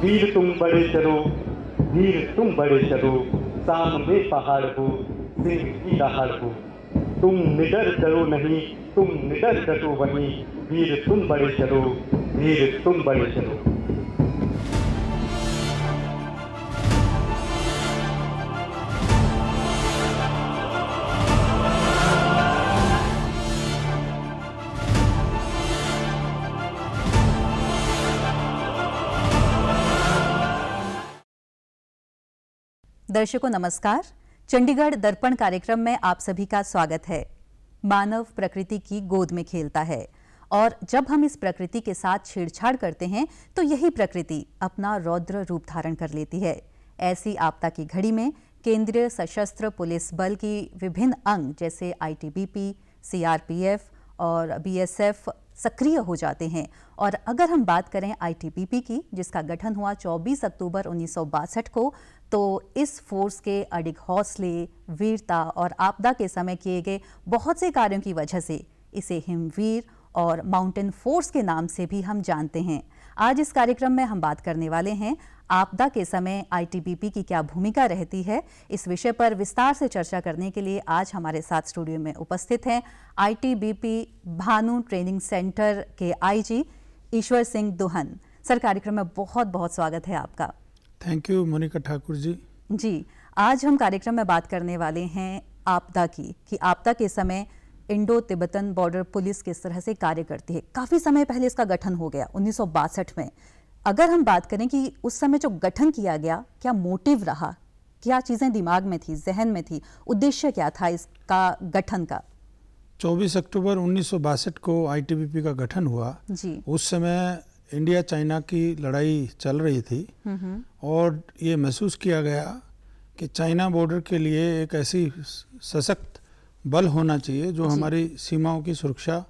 वीर तुम बड़े चलो, वीर तुम बड़े चलो, सामने पहाड़ हो, सिंह की दहाड़ हो। तुम निडर डरो नहीं, तुम निडर डटो वहीं, वीर तुम बड़े चलो, वीर तुम बड़े चलो। दर्शकों नमस्कार। चंडीगढ़ दर्पण कार्यक्रम में आप सभी का स्वागत है। मानव प्रकृति की गोद में खेलता है और जब हम इस प्रकृति के साथ छेड़छाड़ करते हैं तो यही प्रकृति अपना रौद्र रूप धारण कर लेती है। ऐसी आपदा की घड़ी में केंद्रीय सशस्त्र पुलिस बल की विभिन्न अंग जैसे आईटीबीपी, सीआरपीएफ और बीएसएफ सक्रिय हो जाते हैं। और अगर हम बात करें आईटीबीपी की, जिसका गठन हुआ 24 अक्टूबर 1962 को, तो इस फोर्स के अडिग हौसले, वीरता और आपदा के समय किए गए बहुत से कार्यों की वजह से इसे हिमवीर और माउंटेन फोर्स के नाम से भी हम जानते हैं। आज इस कार्यक्रम में हम बात करने वाले हैं आपदा के समय आईटीबीपी की क्या भूमिका रहती है। इस विषय पर विस्तार से चर्चा करने के लिए आज हमारे साथ स्टूडियो में उपस्थित हैं आईटीबीपी भानु ट्रेनिंग सेंटर के आईजी ईश्वर सिंह दुहन। सर, कार्यक्रम में बहुत बहुत स्वागत है आपका। Thank you Monika Thakur ji. जी, आज हम कार्यक्रम में बात करने वाले हैं आपदा की, कि आपदा के समय इंडो तिब्बतन बॉर्डर पुलिस किस तरह से कार्य करती है। काफ़ी समय पहले इसका गठन हो गया 1962 में। अगर हम बात करें कि उस समय जो गठन किया गया, क्या मोटिव रहा, क्या चीज़ें दिमाग में थी, जहन में थी, उद्देश्य क्या था इसका गठन का? 24 अक्टूबर 1962 को आईटीबीपी का गठन हुआ जी। उस समय इंडिया चाइना की लड़ाई चल रही थी और ये महसूस किया गया कि चाइना बॉर्डर के लिए एक ऐसी सशक्त बल होना चाहिए जो हमारी सीमाओं की सुरक्षा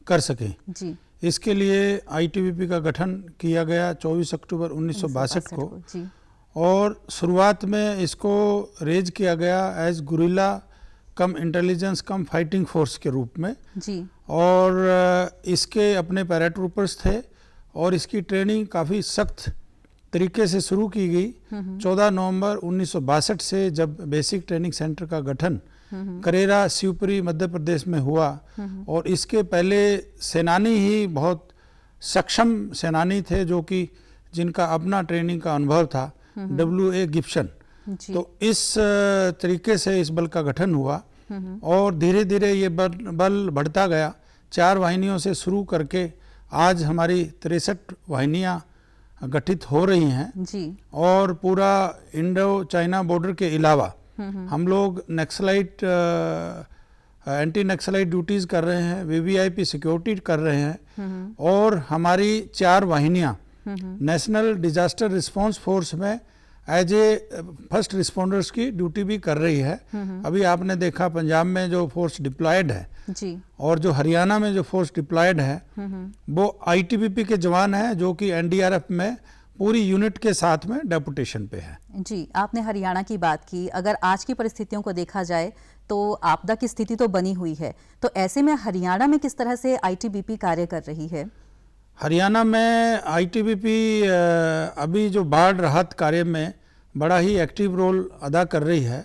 कर सके। जी। इसके लिए आईटीबीपी का गठन किया गया 24 अक्टूबर 1962 को। जी। और शुरुआत में इसको रेज किया गया एज गुरिल्ला कम इंटेलिजेंस कम फाइटिंग फोर्स के रूप में। जी। और इसके अपने पैराट्रूपर्स थे और इसकी ट्रेनिंग काफ़ी सख्त तरीके से शुरू की गई। 14 नवंबर 1962 से जब बेसिक ट्रेनिंग सेंटर का गठन करेरा शिवपुरी मध्य प्रदेश में हुआ। और इसके पहले सेनानी ही बहुत सक्षम सेनानी थे जो कि जिनका अपना ट्रेनिंग का अनुभव था, W.A. गिब्सन। तो इस तरीके से इस बल का गठन हुआ और धीरे धीरे ये बल बढ़ता गया। 4 वाहिनियों से शुरू करके आज हमारी 63 वाहिनियाँ गठित हो रही हैं। जी। और पूरा इंडो चाइना बॉर्डर के अलावा हम लोग नक्सलाइट एंटी नक्सलाइट ड्यूटीज़ कर रहे हैं, वीवीआईपी सिक्योरिटी कर रहे हैं। और हमारी 4 वाहिनियाँ नेशनल डिजास्टर रिस्पांस फोर्स में एज ए फर्स्ट रिस्पॉन्डर्स की ड्यूटी भी कर रही है। अभी आपने देखा पंजाब में जो फोर्स डिप्लॉयड है जी। और जो हरियाणा में जो फोर्स डिप्लॉयड है वो आईटीबीपी के जवान हैं जो कि एनडीआरएफ में पूरी यूनिट के साथ में डेपुटेशन पे है। जी, आपने हरियाणा की बात की। अगर आज की परिस्थितियों को देखा जाए तो आपदा की स्थिति तो बनी हुई है, तो ऐसे में हरियाणा में किस तरह से आईटीबीपी कार्य कर रही है? हरियाणा में आईटीबीपी अभी जो बाढ़ राहत कार्य में बड़ा ही एक्टिव रोल अदा कर रही है।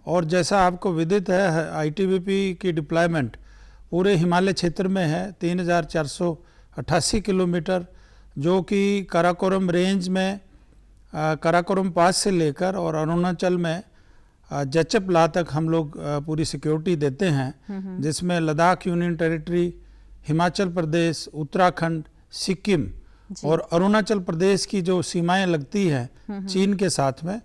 और जैसा आपको विदित है आईटीबीपी की डिप्लॉयमेंट पूरे हिमालय क्षेत्र में है। 3488 किलोमीटर जो कि काराकोरम रेंज में काराकोरम पास से लेकर और अरुणाचल में जचपला तक हम लोग पूरी सिक्योरिटी देते हैं, जिसमें लद्दाख यूनियन टेरिटरी, हिमाचल प्रदेश, उत्तराखंड, सिक्किम और अरुणाचल प्रदेश की जो सीमाएं लगती हैं चीन के साथ में,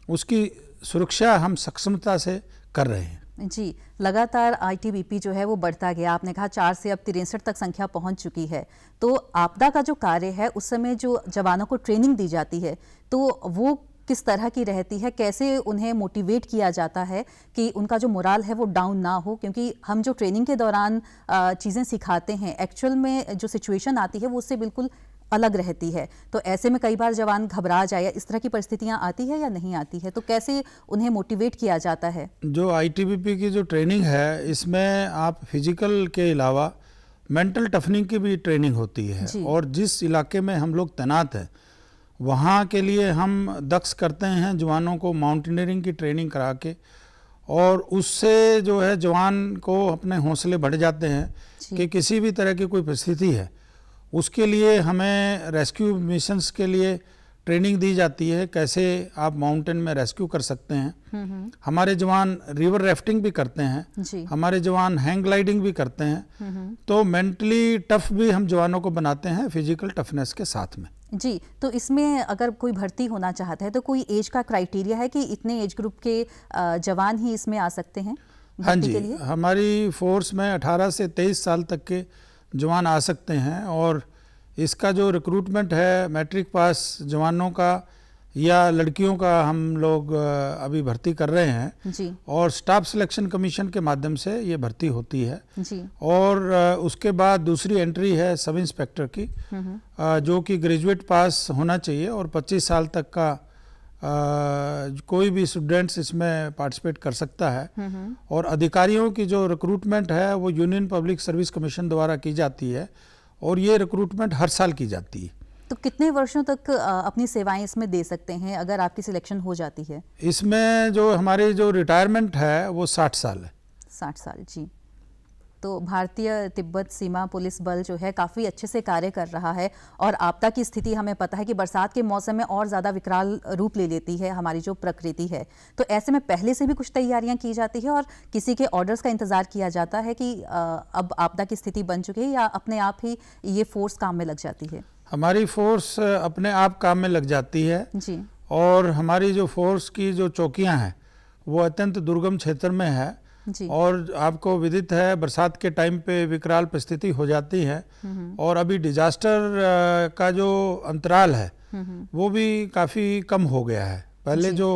उसकी सुरक्षा हम सक्षमता से कर रहे हैं। जी, लगातार आईटीबीपी जो है वो बढ़ता गया। आपने कहा 4 से अब 63 तक संख्या पहुंच चुकी है। तो आपदा का जो कार्य है उस समय जो जवानों को ट्रेनिंग दी जाती है तो वो किस तरह की रहती है? कैसे उन्हें मोटिवेट किया जाता है कि उनका जो मोराल है वो डाउन ना हो? क्योंकि हम जो ट्रेनिंग के दौरान चीज़ें सिखाते हैं, एक्चुअल में जो सिचुएशन आती है वो उससे बिल्कुल अलग रहती है। तो ऐसे में कई बार जवान घबरा जाए या इस तरह की परिस्थितियां आती है या नहीं आती है, तो कैसे उन्हें मोटिवेट किया जाता है? जो आईटीबीपी की जो ट्रेनिंग है इसमें आप फिजिकल के अलावा मेंटल टफनिंग की भी ट्रेनिंग होती है। और जिस इलाके में हम लोग तैनात हैं वहाँ के लिए हम दक्ष करते हैं जवानों को माउंटेनियरिंग की ट्रेनिंग करा के, और उससे जो है जवान को अपने हौसले बढ़ जाते हैं कि किसी भी तरह की कोई परिस्थिति है उसके लिए हमें रेस्क्यू मिशंस के लिए ट्रेनिंग दी जाती है, कैसे आप माउंटेन में रेस्क्यू कर सकते हैं। हमारे जवान रिवर राफ्टिंग भी करते हैं, हमारे जवान हैंग ग्लाइडिंग भी करते हैं। तो मेंटली टफ भी हम जवानों को बनाते हैं फिजिकल टफनेस के साथ में। जी, तो इसमें अगर कोई भर्ती होना चाहता है तो कोई एज का क्राइटेरिया है कि इतने एज ग्रुप के जवान ही इसमें आ सकते हैं? हाँ जी, हमारी फोर्स में 18 से 23 साल तक के जवान आ सकते हैं, और इसका जो रिक्रूटमेंट है मैट्रिक पास जवानों का या लड़कियों का हम लोग अभी भर्ती कर रहे हैं जी। और स्टाफ सिलेक्शन कमीशन के माध्यम से ये भर्ती होती है जी। और उसके बाद दूसरी एंट्री है सब इंस्पेक्टर की, जो कि ग्रेजुएट पास होना चाहिए और 25 साल तक का कोई भी स्टूडेंट्स इसमें पार्टिसिपेट कर सकता है। और अधिकारियों की जो रिक्रूटमेंट है वो यूनियन पब्लिक सर्विस कमीशन द्वारा की जाती है और ये रिक्रूटमेंट हर साल की जाती है। तो कितने वर्षों तक अपनी सेवाएं इसमें दे सकते हैं अगर आपकी सिलेक्शन हो जाती है? इसमें जो हमारी जो रिटायरमेंट है वो 60 साल है। 60 साल, जी। तो भारतीय तिब्बत सीमा पुलिस बल जो है काफ़ी अच्छे से कार्य कर रहा है और आपदा की स्थिति हमें पता है कि बरसात के मौसम में और ज़्यादा विकराल रूप ले लेती है हमारी जो प्रकृति है। तो ऐसे में पहले से भी कुछ तैयारियां की जाती है और किसी के ऑर्डर्स का इंतज़ार किया जाता है कि अब आपदा की स्थिति बन चुकी है या अपने आप ही ये फोर्स काम में लग जाती है? हमारी फोर्स अपने आप काम में लग जाती है जी। और हमारी जो फोर्स की जो चौकियां हैं वो अत्यंत दुर्गम क्षेत्र में है जी। और आपको विदित है बरसात के टाइम पे विकराल परिस्थिति हो जाती है और अभी डिजास्टर का जो अंतराल है वो भी काफ़ी कम हो गया है। पहले जो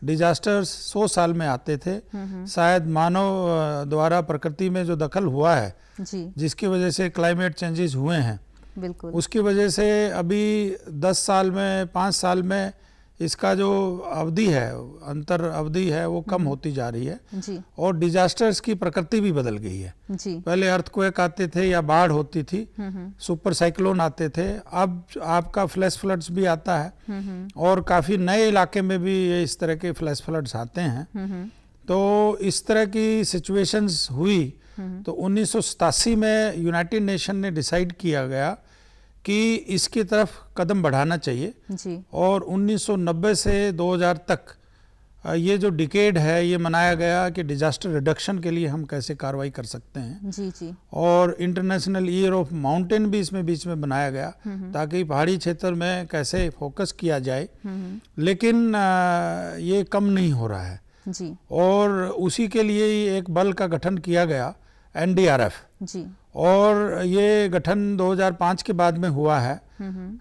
डिजास्टर्स 100 साल में आते थे, शायद मानव द्वारा प्रकृति में जो दखल हुआ है जी। जिसकी वजह से क्लाइमेट चेंजेस हुए हैं, बिल्कुल, उसकी वजह से अभी 10 साल में 5 साल में इसका जो अवधि है, अंतर अवधि है वो कम होती जा रही है जी। और डिजास्टर्स की प्रकृति भी बदल गई है। जी। पहले अर्थक्वेक आते थे या बाढ़ होती थी, सुपर साइक्लोन आते थे, अब आपका फ्लैश फ्लड्स भी आता है और काफ़ी नए इलाके में भी ये इस तरह के फ्लैश फ्लड्स आते हैं। तो इस तरह की सिचुएशंस हुई तो 1987 में यूनाइटेड नेशन ने डिसाइड किया गया कि इसकी तरफ कदम बढ़ाना चाहिए जी। और 1990 से 2000 तक ये जो डिकेड है ये मनाया गया कि डिजास्टर रिडक्शन के लिए हम कैसे कार्रवाई कर सकते हैं। जी जी। और इंटरनेशनल ईयर ऑफ माउंटेन भी इसमें बीच में बनाया गया ताकि पहाड़ी क्षेत्र में कैसे फोकस किया जाए, लेकिन ये कम नहीं हो रहा है जी। और उसी के लिए ही एक बल का गठन किया गया, NDRF जी। और ये गठन 2005 के बाद में हुआ है।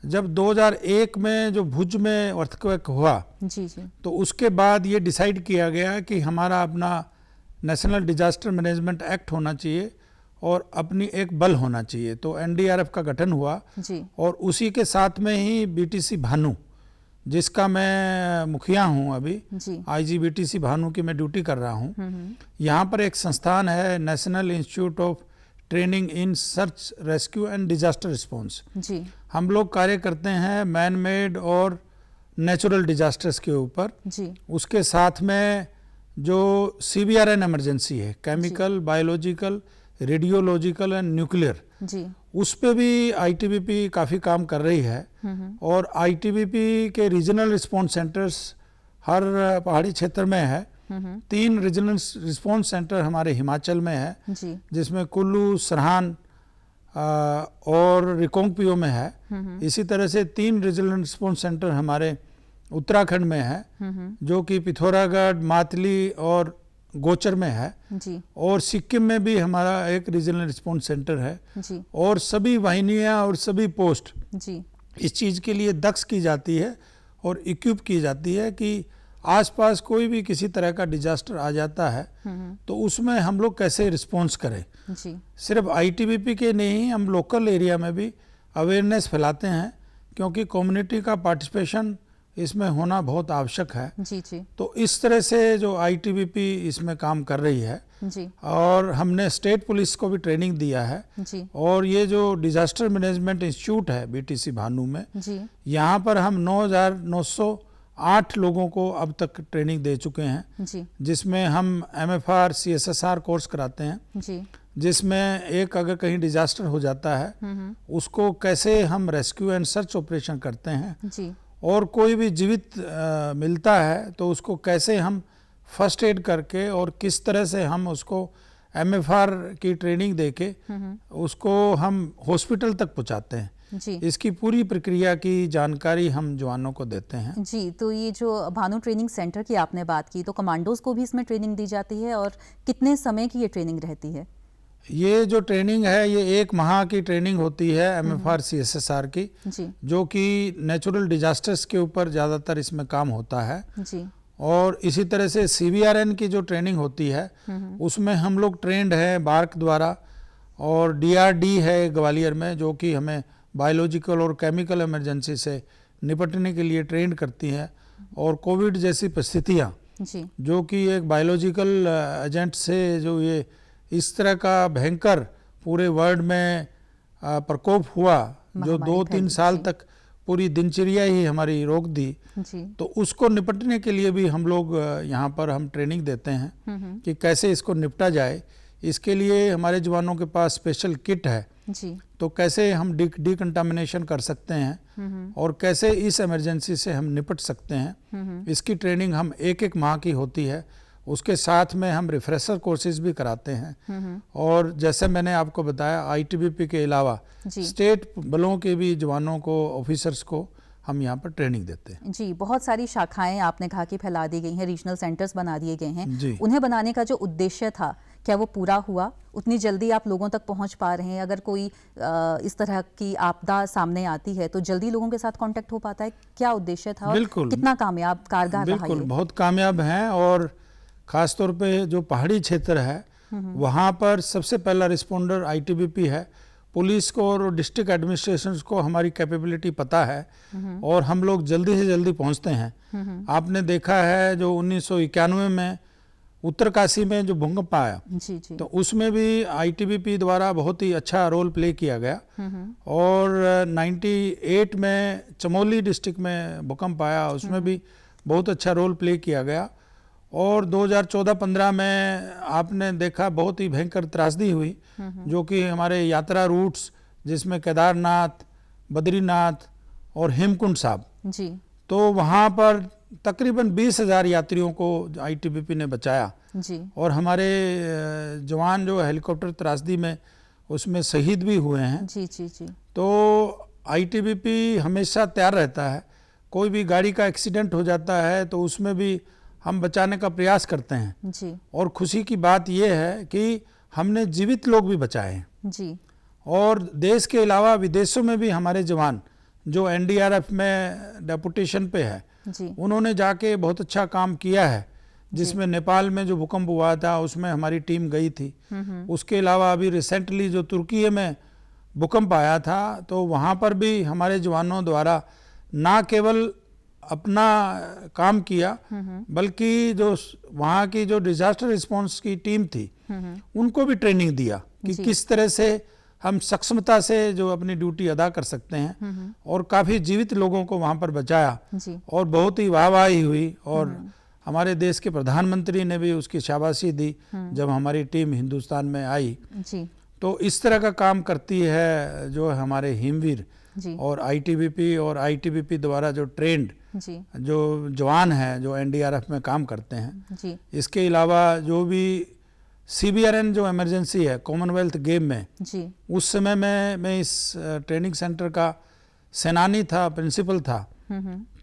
जब 2001 में जो भुज में अर्थक्वेक हुआ जी जी। तो उसके बाद ये डिसाइड किया गया कि हमारा अपना नेशनल डिजास्टर मैनेजमेंट एक्ट होना चाहिए और अपनी एक बल होना चाहिए। तो NDRF का गठन हुआ जी। और उसी के साथ में ही BTC भानु, जिसका मैं मुखिया हूँ अभी, IG BTC भानु की मैं ड्यूटी कर रहा हूँ। यहाँ पर एक संस्थान है national institute of training in search rescue and disaster response. जी। हम लोग कार्य करते हैं मैन मेड और नेचुरल डिजास्टर्स के ऊपर। जी। उसके साथ में जो CBRN इमरजेंसी है, chemical, biological, radiological and nuclear, जी, उस पे भी ITBP काफ़ी काम कर रही है और ITBP के रीजनल रिस्पॉन्स सेंटर्स हर पहाड़ी क्षेत्र में है। 3 रीजनल रिस्पॉन्स सेंटर हमारे हिमाचल में है जी। जिसमें कुल्लू, सरहान और रिकोंगपियो में है। इसी तरह से 3 रीजनल रिस्पॉन्स सेंटर हमारे उत्तराखंड में है जो कि पिथौरागढ़, मातली और गोचर में है जी। और सिक्किम में भी हमारा एक रीजनल रिस्पॉन्स सेंटर है जी। और सभी वाहिनियां और सभी पोस्ट जी इस चीज़ के लिए दक्ष की जाती है और इक्विप की जाती है कि आसपास कोई भी किसी तरह का डिजास्टर आ जाता है तो उसमें हम लोग कैसे रिस्पॉन्स करें। जी। सिर्फ ITBP के नहीं, हम लोकल एरिया में भी अवेयरनेस फैलाते हैं क्योंकि कम्युनिटी का पार्टिसिपेशन इसमें होना बहुत आवश्यक है। जी जी। तो इस तरह से जो ITBP इसमें काम कर रही है जी। और हमने स्टेट पुलिस को भी ट्रेनिंग दिया है जी। और ये जो डिजास्टर मैनेजमेंट इंस्टीट्यूट है बीटीसी भानु में, जी। यहाँ पर हम 9,908 लोगों को अब तक ट्रेनिंग दे चुके हैं, जी। जिसमें हम MFR CSSR कोर्स कराते हैं, जी। जिसमें एक अगर कहीं डिजास्टर हो जाता है उसको कैसे हम रेस्क्यू एंड सर्च ऑपरेशन करते हैं, जी। और कोई भी जीवित मिलता है तो उसको कैसे हम फर्स्ट एड करके और किस तरह से हम उसको MFR की ट्रेनिंग देके उसको हम हॉस्पिटल तक पहुंचाते हैं। जी। इसकी पूरी प्रक्रिया की जानकारी हम जवानों को देते हैं। जी, तो ये जो भानु ट्रेनिंग सेंटर की आपने बात की, तो कमांडोज को भी इसमें ट्रेनिंग दी जाती है और कितने समय की ये ट्रेनिंग रहती है? ये जो ट्रेनिंग है ये 1 माह की ट्रेनिंग होती है MFR CSSR की, जी। जो कि नेचुरल डिजास्टर्स के ऊपर ज़्यादातर इसमें काम होता है। जी। और इसी तरह से CBRN की जो ट्रेनिंग होती है उसमें हम लोग ट्रेंड हैं बार्क द्वारा, और DRD है ग्वालियर में जो कि हमें बायोलॉजिकल और केमिकल इमरजेंसी से निपटने के लिए ट्रेंड करती है, और कोविड जैसी परिस्थितियाँ जी। जो कि एक बायोलॉजिकल एजेंट से जो ये इस तरह का भयंकर पूरे वर्ल्ड में प्रकोप हुआ जो 2-3 साल तक पूरी दिनचर्या ही हमारी रोक दी, जी। तो उसको निपटने के लिए भी हम लोग यहाँ पर हम ट्रेनिंग देते हैं कि कैसे इसको निपटा जाए। इसके लिए हमारे जवानों के पास स्पेशल किट है, जी। तो कैसे हम डिकंटामिनेशन कर सकते हैं और कैसे इस इमरजेंसी से हम निपट सकते हैं, इसकी ट्रेनिंग हम 1-1 माह की होती है। उसके साथ में हम रिफ्रेशर कोर्सेज भी कराते हैं, और जैसे मैंने आपको बताया ITBP के अलावा स्टेट बलों के भी जवानों को, ऑफिसर्स को हम यहाँ पर ट्रेनिंग देते हैं। जी, बहुत सारी शाखाएं आपने कहा कि फैला दी गई हैं, रीजनल सेंटर्स बना दिए गए हैं। जी। उन्हें बनाने का जो उद्देश्य था, क्या वो पूरा हुआ? उतनी जल्दी आप लोगों तक पहुंच पा रहे हैं? अगर कोई इस तरह की आपदा सामने आती है तो जल्दी लोगों के साथ कांटेक्ट हो पाता है? क्या उद्देश्य था? बिल्कुल। कितना कामयाब, कारगर रहा ये? बिल्कुल, बहुत कामयाब हैं, और ख़ास तौर पे जो पहाड़ी क्षेत्र है वहाँ पर सबसे पहला रिस्पोंडर ITBP है। पुलिस को और डिस्ट्रिक्ट एडमिनिस्ट्रेशन को हमारी कैपेबिलिटी पता है, और हम लोग जल्दी से जल्दी पहुँचते हैं। आपने देखा है जो 1991 में उत्तरकाशी में जो भूकंप आया, जी। जी। तो उसमें भी ITBP द्वारा बहुत ही अच्छा रोल प्ले किया गया, और 98 में चमोली डिस्ट्रिक्ट में भूकंप आया, उसमें भी बहुत अच्छा रोल प्ले किया गया, और 2014-15 में आपने देखा बहुत ही भयंकर त्रासदी हुई, जो कि हमारे यात्रा रूट्स जिसमें केदारनाथ, बद्रीनाथ और हेमकुंड साहब, जी। तो वहाँ पर तकरीबन 20,000 यात्रियों को ITBP ने बचाया, जी। और हमारे जवान जो हेलीकॉप्टर त्रासदी में उसमें शहीद भी हुए हैं। जी। जी। जी। तो ITBP हमेशा तैयार रहता है, कोई भी गाड़ी का एक्सीडेंट हो जाता है तो उसमें भी हम बचाने का प्रयास करते हैं। जी। और खुशी की बात यह है कि हमने जीवित लोग भी बचाए हैं, जी। और देश के अलावा विदेशों में भी हमारे जवान जो NDRF में डेपुटेशन पे है, जी। उन्होंने जाके बहुत अच्छा काम किया है, जिसमें नेपाल में जो भूकंप हुआ था उसमें हमारी टीम गई थी। उसके अलावा अभी रिसेंटली जो तुर्की में भूकंप आया था, तो वहाँ पर भी हमारे जवानों द्वारा ना केवल अपना काम किया, बल्कि जो वहाँ की जो डिजास्टर रिस्पांस की टीम थी उनको भी ट्रेनिंग दिया कि किस तरह से हम सक्षमता से जो अपनी ड्यूटी अदा कर सकते हैं, और काफ़ी जीवित लोगों को वहाँ पर बचाया, और बहुत ही वाहवाही हुई, और हमारे देश के प्रधानमंत्री ने भी उसकी शाबाशी दी जब हमारी टीम हिंदुस्तान में आई। जी। तो इस तरह का काम करती है जो हमारे हिमवीर और ITBP द्वारा जो ट्रेंड जो जवान हैं जो NDRF में काम करते हैं। जी। इसके अलावा जो भी CBRN जो इमरजेंसी है कॉमनवेल्थ गेम में, जी। उस समय में मैं इस ट्रेनिंग सेंटर का सेनानी था, प्रिंसिपल था।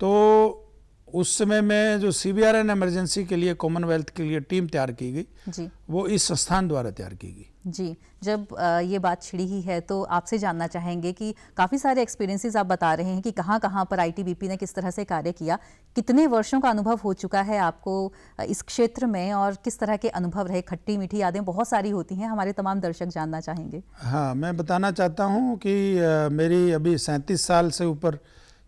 तो उस समय में जो CBRN इमरजेंसी के लिए कॉमनवेल्थ के लिए टीम तैयार की गई, जी। वो इस संस्थान द्वारा तैयार की गई। जी, जब ये बात छिड़ी ही है तो आपसे जानना चाहेंगे कि काफ़ी सारे एक्सपीरियंसेस आप बता रहे हैं कि कहाँ पर ITBP ने किस तरह से कार्य किया, कितने वर्षों का अनुभव हो चुका है आपको इस क्षेत्र में, और किस तरह के अनुभव रहे? खट्टी मीठी यादें बहुत सारी होती हैं, हमारे तमाम दर्शक जानना चाहेंगे। हाँ, मैं बताना चाहता हूँ कि मेरी अभी 37 साल से ऊपर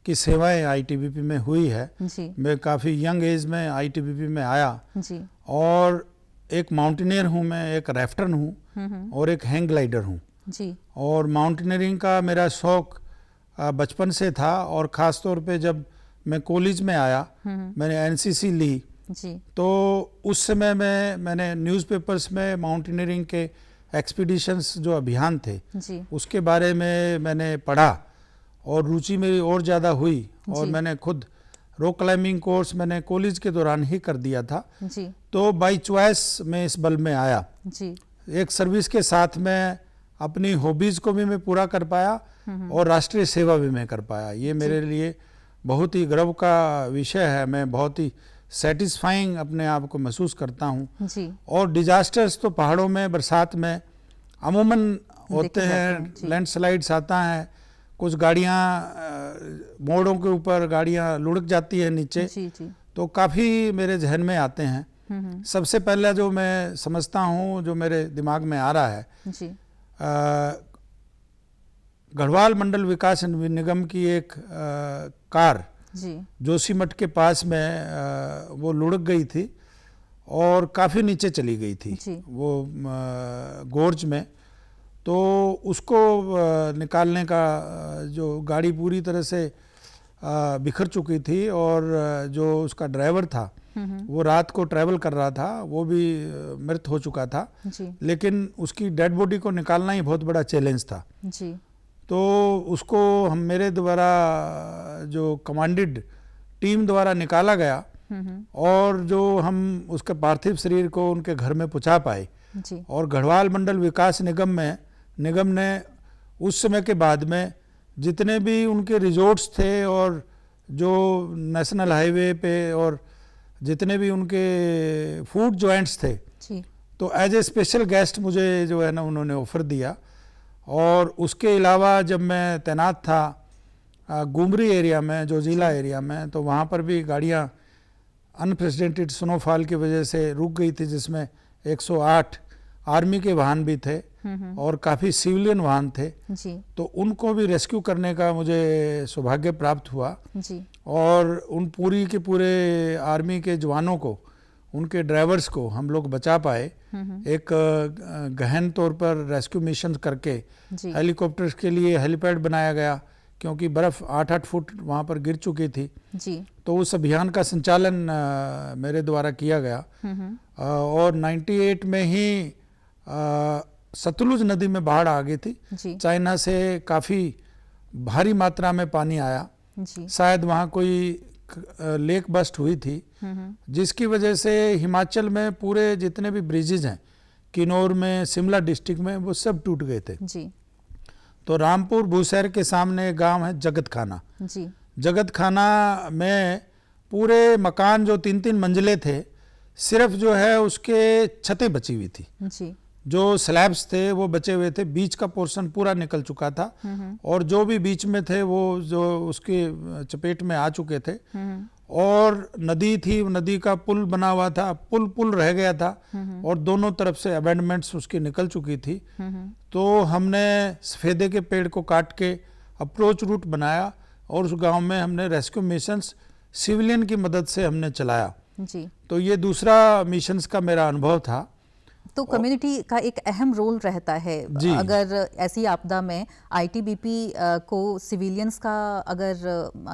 की सेवाएं ITBP में हुई है। जी। मैं काफ़ी यंग एज में ITBP में आया, जी। और एक माउंटेनियर हूँ, मैं एक राफ्टर हूँ और एक हैंग ग्लाइडर हूँ जी। और माउंटेनियरिंग का मेरा शौक बचपन से था और ख़ास तौर पे जब मैं कॉलेज में आया मैंने एनसीसी ली जी। तो उस समय में मैंने न्यूज़पेपर्स में माउंटेनियरिंग के एक्सपीडिशंस जो अभियान थे जी। उसके बारे में मैंने पढ़ा और रुचि मेरी और ज़्यादा हुई और जी। मैंने खुद रॉक क्लाइंबिंग कोर्स मैंने कॉलेज के दौरान ही कर दिया था। जी। तो बाय चॉइस मैं इस बल में आया। जी। एक सर्विस के साथ मैं अपनी हॉबीज़ को भी मैं पूरा कर पाया और राष्ट्रीय सेवा भी मैं कर पाया। ये मेरे लिए बहुत ही गर्व का विषय है। मैं बहुत ही सेटिस्फाइंग अपने आप को महसूस करता हूँ। जी। और डिजास्टर्स तो पहाड़ों में बरसात में अमूमन होते हैं, जी। लैंडस्लाइड्स आता है, कुछ गाड़ियाँ मोड़ों के ऊपर गाड़ियाँ लुढ़क जाती है नीचे। जी। जी। तो काफ़ी मेरे जहन में आते हैं। सबसे पहला जो मैं समझता हूँ जो मेरे दिमाग में आ रहा है जी। गढ़वाल मंडल विकास निगम की एक कार जी। जोशीमठ के पास में वो लुढ़क गई थी और काफ़ी नीचे चली गई थी जी। वो गोर्ज में। तो उसको निकालने का जो गाड़ी पूरी तरह से बिखर चुकी थी और जो उसका ड्राइवर था वो रात को ट्रैवल कर रहा था, वो भी मृत हो चुका था जी। लेकिन उसकी डेड बॉडी को निकालना ही बहुत बड़ा चैलेंज था जी। तो उसको हम मेरे द्वारा जो कमांडेड टीम द्वारा निकाला गया और जो हम उसके पार्थिव शरीर को उनके घर में पहुंचा पाए। जी। और गढ़वाल मंडल विकास निगम ने उस समय के बाद में जितने भी उनके रिजॉर्ट्स थे और जो नेशनल हाईवे पे और जितने भी उनके फूड जॉइंट्स थे जी। तो एज ए स्पेशल गेस्ट मुझे जो है ना उन्होंने ऑफ़र दिया। और उसके अलावा जब मैं तैनात था गुमरी एरिया में, जो जिला एरिया में, तो वहाँ पर भी गाड़ियाँ अनप्रेसिडेंटेड स्नोफॉल की वजह से रुक गई थी जिसमें 108 आर्मी के वाहन भी थे और काफ़ी सिविलियन वाहन थे जी। तो उनको भी रेस्क्यू करने का मुझे सौभाग्य प्राप्त हुआ जी। और उन पूरी के पूरे आर्मी के जवानों को, उनके ड्राइवर्स को हम लोग बचा पाए। एक गहन तौर पर रेस्क्यू मिशन करके हेलीकॉप्टर्स के लिए हेलीपैड बनाया गया क्योंकि बर्फ़ 8-8 फुट वहाँ पर गिर चुकी थी जी। तो उस अभियान का संचालन मेरे द्वारा किया गया। और 98 में ही सतलुज नदी में बाढ़ आ गई थी। चाइना से काफ़ी भारी मात्रा में पानी आया जी। शायद वहाँ कोई लेक बस्ट हुई थी जिसकी वजह से हिमाचल में पूरे जितने भी ब्रिजेज हैं किन्नौर में, शिमला डिस्ट्रिक्ट में, वो सब टूट गए थे जी। तो रामपुर भूसैर के सामने एक गांव है जगत खाना जी। जगत खाना में पूरे मकान जो 3-3 मंजिले थे सिर्फ जो है उसके छतें बची हुई थी जी। जो स्लैब्स थे वो बचे हुए थे, बीच का पोर्शन पूरा निकल चुका था और जो भी बीच में थे वो जो उसके चपेट में आ चुके थे। और नदी थी, नदी का पुल बना हुआ था, पुल रह गया था और दोनों तरफ से अबैंडमेंट्स उसकी निकल चुकी थी। तो हमने सफेदे के पेड़ को काट के अप्रोच रूट बनाया और उस गांव में हमने रेस्क्यू मिशंस सिविलियन की मदद से हमने चलाया जी। तो ये दूसरा मिशंस का मेरा अनुभव था। तो कम्युनिटी का एक अहम रोल रहता है अगर ऐसी आपदा में आईटीबीपी को सिविलियंस का अगर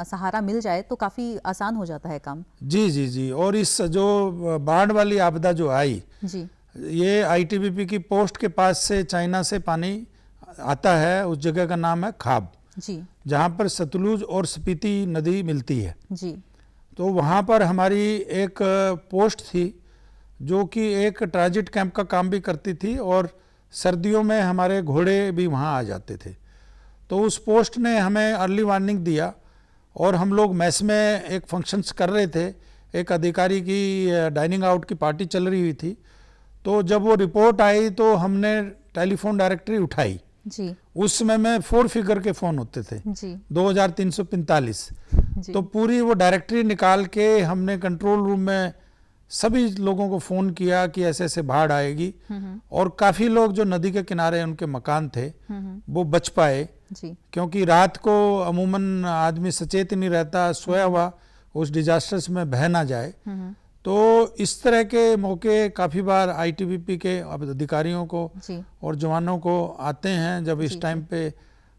सहारा मिल जाए तो काफ़ी आसान हो जाता है काम। जी जी जी। और इस जो बाढ़ वाली आपदा जो आई जी, ये आईटीबीपी की पोस्ट के पास से चाइना से पानी आता है, उस जगह का नाम है खाब जी, जहाँ पर सतलुज और स्पीति नदी मिलती है जी। तो वहाँ पर हमारी एक पोस्ट थी जो कि एक ट्रांजिट कैंप का काम भी करती थी और सर्दियों में हमारे घोड़े भी वहाँ आ जाते थे। तो उस पोस्ट ने हमें अर्ली वार्निंग दिया और हम लोग मेस में एक फंक्शंस कर रहे थे, एक अधिकारी की डाइनिंग आउट की पार्टी चल रही हुई थी। तो जब वो रिपोर्ट आई तो हमने टेलीफोन डायरेक्टरी उठाई जी। उस समय में 4 फिगर के फ़ोन होते थे जी। 2345 जी। तो पूरी वो डायरेक्टरी निकाल के हमने कंट्रोल रूम में सभी लोगों को फ़ोन किया कि ऐसे ऐसे बाढ़ आएगी और काफ़ी लोग जो नदी के किनारे उनके मकान थे वो बच पाए जी। क्योंकि रात को अमूमन आदमी सचेत नहीं रहता, सोया हुआ उस डिजास्टर्स में बह ना जाए। तो इस तरह के मौके काफ़ी बार आईटीबीपी के अधिकारियों को जी। और जवानों को आते हैं, जब इस टाइम पे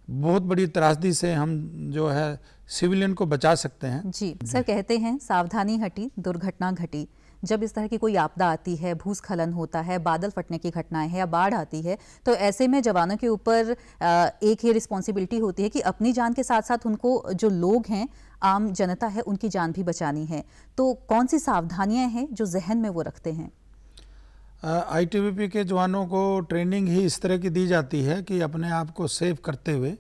बहुत बड़ी त्रासदी से हम जो है सिविलियन को बचा सकते हैं। जी सर, कहते हैं सावधानी हटी दुर्घटना घटी। जब इस तरह की कोई आपदा आती है, भूस्खलन होता है, बादल फटने की घटनाएं हैं या बाढ़ आती है, तो ऐसे में जवानों के ऊपर एक ही रिस्पॉन्सिबिलिटी होती है कि अपनी जान के साथ साथ उनको जो लोग हैं, आम जनता है, उनकी जान भी बचानी है। तो कौन सी सावधानियां हैं जो जहन में वो रखते हैं? आईटीबीपी के जवानों को ट्रेनिंग ही इस तरह की दी जाती है कि अपने आप को सेव करते हुए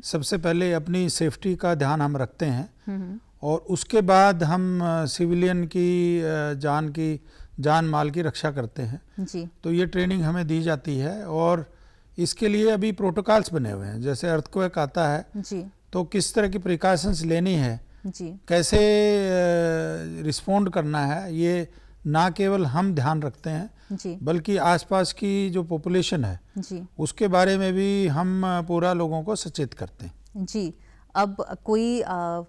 सबसे पहले अपनी सेफ्टी का ध्यान हम रखते हैं, और उसके बाद हम सिविलियन की जान माल की रक्षा करते हैं। जी। तो ये ट्रेनिंग हमें दी जाती है, और इसके लिए अभी प्रोटोकॉल्स बने हुए हैं। जैसे अर्थक्वेक आता है जी। तो किस तरह की प्रिकॉशंस लेनी है, जी। कैसे रिस्पोंड करना है, ये ना केवल हम ध्यान रखते हैं जी। बल्कि आसपास की जो पॉपुलेशन है जी। उसके बारे में भी हम पूरा लोगों को सचेत करते हैं। जी। अब कोई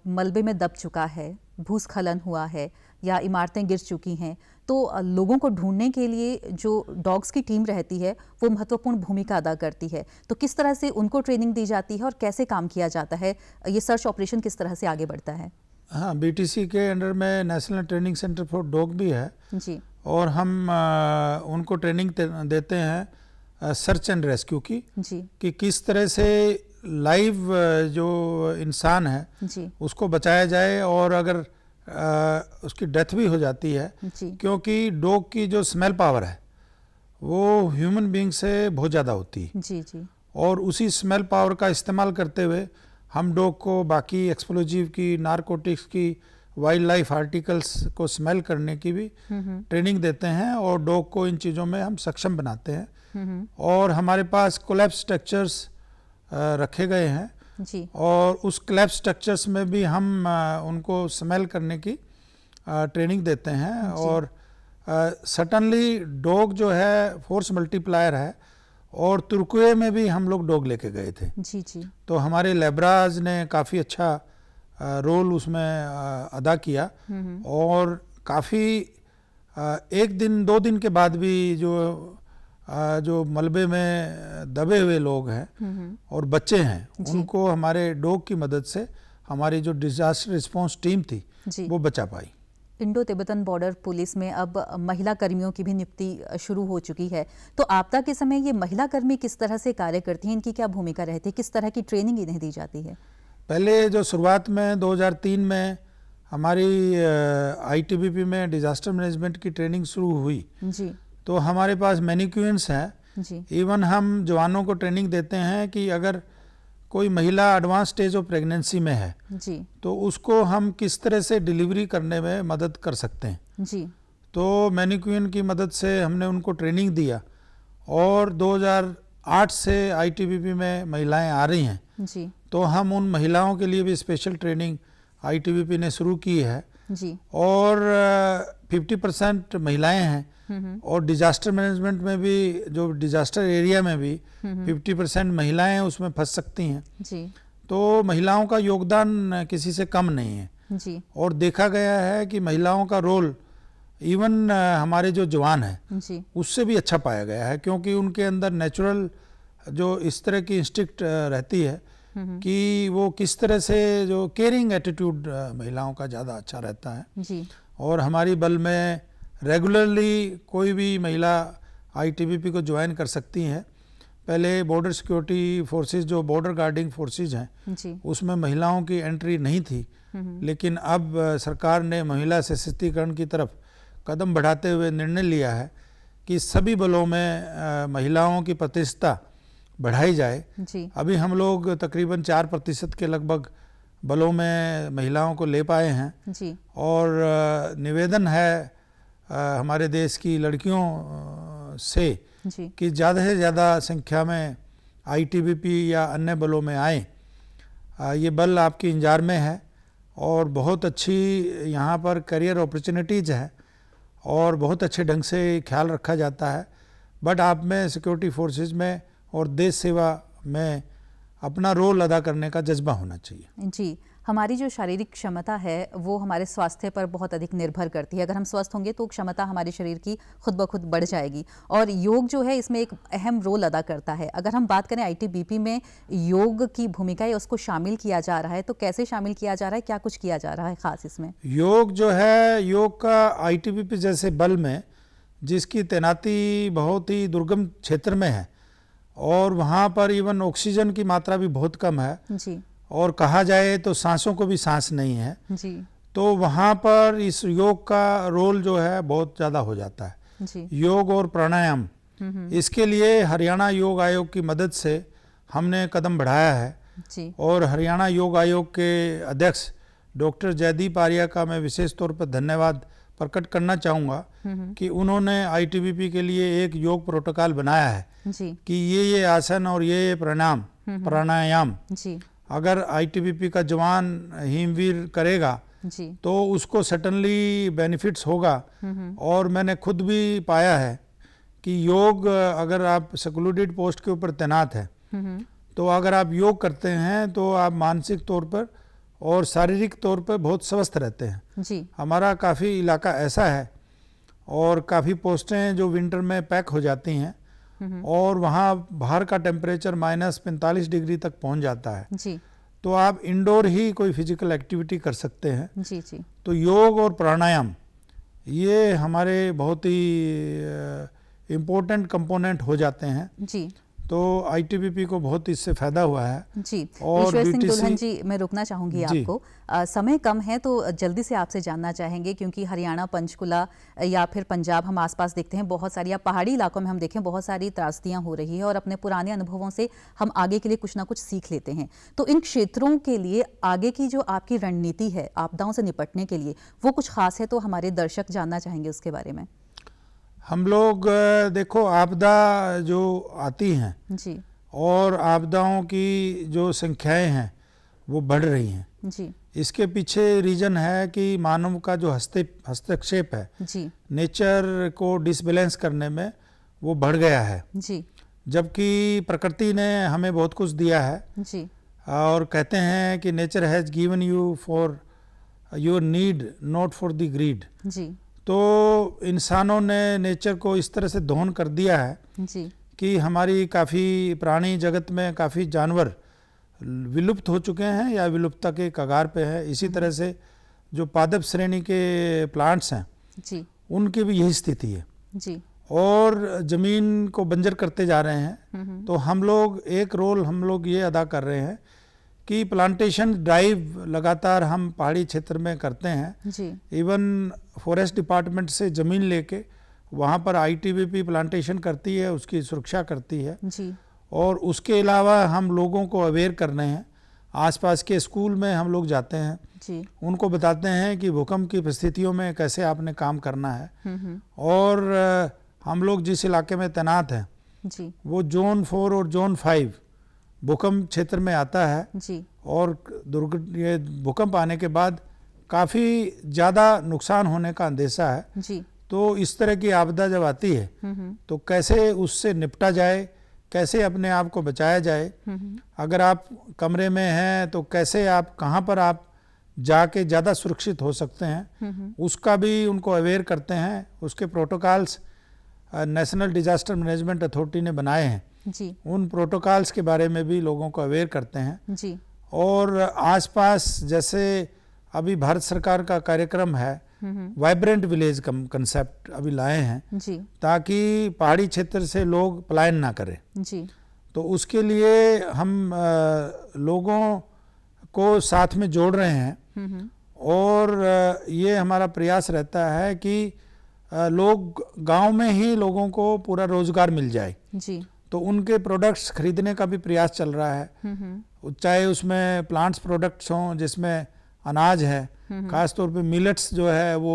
मलबे में दब चुका है, भूस्खलन हुआ है या इमारतें गिर चुकी हैं, तो लोगों को ढूंढने के लिए जो डॉग्स की टीम रहती है वो महत्वपूर्ण भूमिका अदा करती है। तो किस तरह से उनको ट्रेनिंग दी जाती है और कैसे काम किया जाता है, ये सर्च ऑपरेशन किस तरह से आगे बढ़ता है? हाँ, बीटीसी के अंडर में national training centre for dog भी है। जी। और हम उनको ट्रेनिंग देते हैं सर्च एंड रेस्क्यू की। जी। कि किस तरह से लाइव जो इंसान है जी। उसको बचाया जाए, और अगर उसकी डेथ भी हो जाती है, जी। क्योंकि डॉग की जो स्मेल पावर है वो ह्यूमन बीइंग से बहुत ज़्यादा होती है। जी। जी। और उसी स्मेल पावर का इस्तेमाल करते हुए हम डॉग को बाकी एक्सप्लोजिव की, नारकोटिक्स की, वाइल्ड लाइफ आर्टिकल्स को स्मेल करने की भी ट्रेनिंग देते हैं, और डॉग को इन चीज़ों में हम सक्षम बनाते हैं। और हमारे पास कोलैप्स स्ट्रक्चर्स रखे गए हैं। जी। और उस कोलैप्स स्ट्रक्चर्स में भी हम उनको स्मेल करने की ट्रेनिंग देते हैं। और सडनली डॉग जो है फोर्स मल्टीप्लायर है, और तुर्कुए में भी हम लोग डॉग लेके गए थे। जी। जी। तो हमारे लेब्राज ने काफ़ी अच्छा रोल उसमें अदा किया, और काफ़ी 1 दिन 2 दिन के बाद भी जो मलबे में दबे हुए लोग हैं और बच्चे हैं, उनको हमारे डॉग की मदद से हमारी जो डिजास्टर रिस्पांस टीम थी वो बचा पाई। इंडो तिब्बतन बॉर्डर पुलिस में अब महिला कर्मियों की भी नियुक्ति शुरू हो चुकी है, तो आपदा के समय ये महिला कर्मी किस तरह से कार्य करती हैं, इनकी क्या भूमिका रहती है, किस तरह की ट्रेनिंग इन्हें दी जाती है? पहले जो शुरुआत में 2003 में हमारी आईटीबीपी में डिजास्टर मैनेजमेंट की ट्रेनिंग शुरू हुई जी, तो हमारे पास मैनिक्विन्स हैं जी, इवन हम जवानों को ट्रेनिंग देते हैं कि अगर कोई महिला एडवांस स्टेज ऑफ प्रेगनेंसी में है जी, तो उसको हम किस तरह से डिलीवरी करने में मदद कर सकते हैं। जी, तो मैनिक्विन की मदद से हमने उनको ट्रेनिंग दिया और 2008 से आईटीबीपी में महिलाएं आ रही हैं जी, तो हम उन महिलाओं के लिए भी स्पेशल ट्रेनिंग आईटीबीपी ने शुरू की है जी, और 50% महिलाएं हैं और डिजास्टर मैनेजमेंट में भी जो डिजास्टर एरिया में भी 50% महिलाएं उसमें फंस सकती हैं। जी, तो महिलाओं का योगदान किसी से कम नहीं है जी, और देखा गया है कि महिलाओं का रोल इवन हमारे जो जवान हैं जी, उससे भी अच्छा पाया गया है क्योंकि उनके अंदर नेचुरल जो इस तरह की इंस्टिक्ट रहती है कि वो किस तरह से जो केयरिंग एटीट्यूड महिलाओं का ज़्यादा अच्छा रहता है। जी, और हमारी बल में रेगुलरली कोई भी महिला आईटीबीपी को ज्वाइन कर सकती हैं। पहले बॉर्डर सिक्योरिटी फोर्सेस जो बॉर्डर गार्डिंग फोर्सेस हैं जी, उसमें महिलाओं की एंट्री नहीं थी लेकिन अब सरकार ने महिला सशक्तिकरण की तरफ कदम बढ़ाते हुए निर्णय लिया है कि सभी बलों में महिलाओं की प्रतिशतता बढ़ाई जाए। जी, अभी हम लोग तकरीबन 4% के लगभग बलों में महिलाओं को ले पाए हैं जी, और निवेदन है हमारे देश की लड़कियों से जी, कि ज़्यादा से ज़्यादा संख्या में आईटीबीपी या अन्य बलों में आएँ। ये बल आपकी इंजार में है और बहुत अच्छी यहाँ पर करियर अपॉर्चुनिटीज़ है और बहुत अच्छे ढंग से ख्याल रखा जाता है। बट आप में सिक्योरिटी फोर्सेस में और देश सेवा में अपना रोल अदा करने का जज्बा होना चाहिए। जी। हमारी जो शारीरिक क्षमता है वो हमारे स्वास्थ्य पर बहुत अधिक निर्भर करती है। अगर हम स्वस्थ होंगे तो क्षमता हमारे शरीर की खुद ब खुद बढ़ जाएगी, और योग जो है इसमें एक अहम रोल अदा करता है। अगर हम बात करें आईटीबीपी में योग की भूमिका है, उसको शामिल किया जा रहा है, तो कैसे शामिल किया जा रहा है, क्या कुछ किया जा रहा है खास इसमें? योग जो है, योग का आईटीबीपी जैसे बल में, जिसकी तैनाती बहुत ही दुर्गम क्षेत्र में है और वहाँ पर इवन ऑक्सीजन की मात्रा भी बहुत कम है जी, और कहा जाए तो सांसों को भी सांस नहीं है जी, तो वहाँ पर इस योग का रोल जो है बहुत ज़्यादा हो जाता है। जी, योग और प्राणायाम, इसके लिए हरियाणा योग आयोग की मदद से हमने कदम बढ़ाया है जी, और हरियाणा योग आयोग के अध्यक्ष डॉक्टर जयदीप आर्या का मैं विशेष तौर पर धन्यवाद प्रकट करना चाहूँगा कि उन्होंने आईटीबीपी के लिए एक योग प्रोटोकॉल बनाया है जी, कि ये आसन और ये प्राणायाम जी, अगर आईटीबीपी का जवान हिमवीर करेगा जी, तो उसको सडनली बेनिफिट्स होगा। और मैंने खुद भी पाया है कि योग, अगर आप सेक्लूडेड पोस्ट के ऊपर तैनात हैं तो अगर आप योग करते हैं तो आप मानसिक तौर पर और शारीरिक तौर पर बहुत स्वस्थ रहते हैं। जी, हमारा काफ़ी इलाका ऐसा है और काफ़ी पोस्टें जो विंटर में पैक हो जाती हैं और वहाँ बाहर का टेम्परेचर -45 डिग्री तक पहुँच जाता है, जी, तो आप इंडोर ही कोई फिजिकल एक्टिविटी कर सकते हैं। जी, जी, तो योग और प्राणायाम ये हमारे बहुत ही इम्पोर्टेंट कंपोनेंट हो जाते हैं। जी, तो आईटीबीपी को बहुत इससे फायदा हुआ है। जी। और ईश्वर सिंह BTC दुल्हन जी, मैं रुकना चाहूंगी जी। आपको। समय कम है तो जल्दी से आपसे जानना चाहेंगे, क्योंकि हरियाणा, पंचकुला या फिर पंजाब हम आसपास देखते हैं बहुत सारी, या पहाड़ी इलाकों में हम देखें बहुत सारी त्रासदियां हो रही है और अपने पुराने अनुभवों से हम आगे के लिए कुछ ना कुछ सीख लेते हैं। तो इन क्षेत्रों के लिए आगे की जो आपकी रणनीति है आपदाओं से निपटने के लिए, वो कुछ खास है तो हमारे दर्शक जानना चाहेंगे उसके बारे में। हम लोग देखो, आपदा जो आती हैं जी, और आपदाओं की जो संख्याएं हैं वो बढ़ रही हैं, जी, इसके पीछे रीज़न है कि मानव का जो हस्तक्षेप है जी, नेचर को डिसबैलेंस करने में, वो बढ़ गया है। जी, जबकि प्रकृति ने हमें बहुत कुछ दिया है जी, और कहते हैं कि nature has given you for your need not for the greed. जी, तो इंसानों ने नेचर को इस तरह से दोहन कर दिया है जी, कि कि हमारी काफ़ी प्राणी जगत में काफ़ी जानवर विलुप्त हो चुके हैं या विलुप्तता के कगार पे हैं। इसी तरह से जो पादप श्रेणी के प्लांट्स हैं जी, उनकी भी यही स्थिति है जी, और ज़मीन को बंजर करते जा रहे हैं। तो हम लोग ये अदा कर रहे हैं कि प्लांटेशन ड्राइव लगातार हम पहाड़ी क्षेत्र में करते हैं। जी, इवन फॉरेस्ट डिपार्टमेंट से ज़मीन लेके वहाँ पर आईटीबीपी प्लांटेशन करती है, उसकी सुरक्षा करती है। जी, और उसके अलावा हम लोगों को अवेयर कर रहे हैं। आसपास के स्कूल में हम लोग जाते हैं, जी, उनको बताते हैं कि भूकंप की परिस्थितियों में कैसे आपने काम करना है। और हम लोग जिस इलाके में तैनात हैं जी, वो जोन 4 और जोन 5 भूकंप क्षेत्र में आता है जी, और ये भूकंप आने के बाद काफ़ी ज़्यादा नुकसान होने का अंदेशा है। जी, तो इस तरह की आपदा जब आती है तो कैसे उससे निपटा जाए, कैसे अपने आप को बचाया जाए। अगर आप कमरे में हैं तो कैसे आप, कहाँ पर आप जाके ज़्यादा सुरक्षित हो सकते हैं, उसका भी उनको अवेयर करते हैं। उसके protocols national disaster management authority ने बनाए हैं, जी, उन प्रोटोकॉल्स के बारे में भी लोगों को अवेयर करते हैं। जी, और आसपास जैसे अभी भारत सरकार का कार्यक्रम है, वाइब्रेंट विलेज कंसेप्ट अभी लाए हैं जी, ताकि पहाड़ी क्षेत्र से लोग पलायन ना करें। जी, तो उसके लिए हम लोगों को साथ में जोड़ रहे हैं और ये हमारा प्रयास रहता है कि लोग गांव में ही लोगों को पूरा रोजगार मिल जाए। जी, तो उनके प्रोडक्ट्स खरीदने का भी प्रयास चल रहा है, चाहे उसमें प्लांट्स प्रोडक्ट्स हों जिसमें अनाज है, खास तौर पे मिलेट्स जो है वो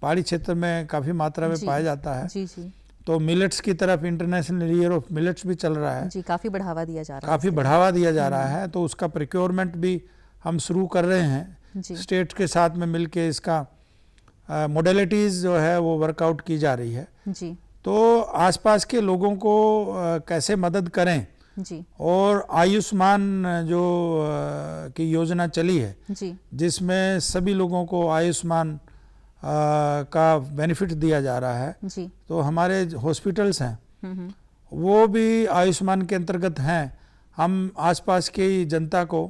पहाड़ी क्षेत्र में काफ़ी मात्रा में पाया जाता है। जी, जी, तो मिलेट्स की तरफ इंटरनेशनल ईयर ऑफ मिलेट्स भी चल रहा है, जी, काफ़ी बढ़ावा दिया जा रहा है। काफ़ी बढ़ावा दिया जा रहा है। तो उसका प्रिक्योरमेंट भी हम शुरू कर रहे हैं, स्टेट के साथ में मिलके इसका मोडेलिटीज़ जो है वो वर्कआउट की जा रही है। जी, तो आसपास के लोगों को कैसे मदद करें जी। और आयुष्मान जो की योजना चली है जी। जिसमें सभी लोगों को आयुष्मान का बेनिफिट दिया जा रहा है। जी। तो हमारे हॉस्पिटल्स हैं वो भी आयुष्मान के अंतर्गत हैं। हम आसपास की जनता को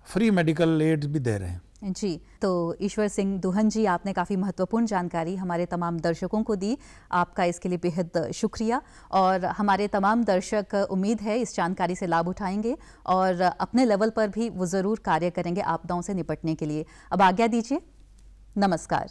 फ्री मेडिकल एड भी दे रहे हैं। जी, तो ईश्वर सिंह दुहन जी, आपने काफ़ी महत्वपूर्ण जानकारी हमारे तमाम दर्शकों को दी। आपका इसके लिए बेहद शुक्रिया। और हमारे तमाम दर्शक उम्मीद है इस जानकारी से लाभ उठाएंगे और अपने लेवल पर भी वो ज़रूर कार्य करेंगे आपदाओं से निपटने के लिए। अब आज्ञा दीजिए, नमस्कार।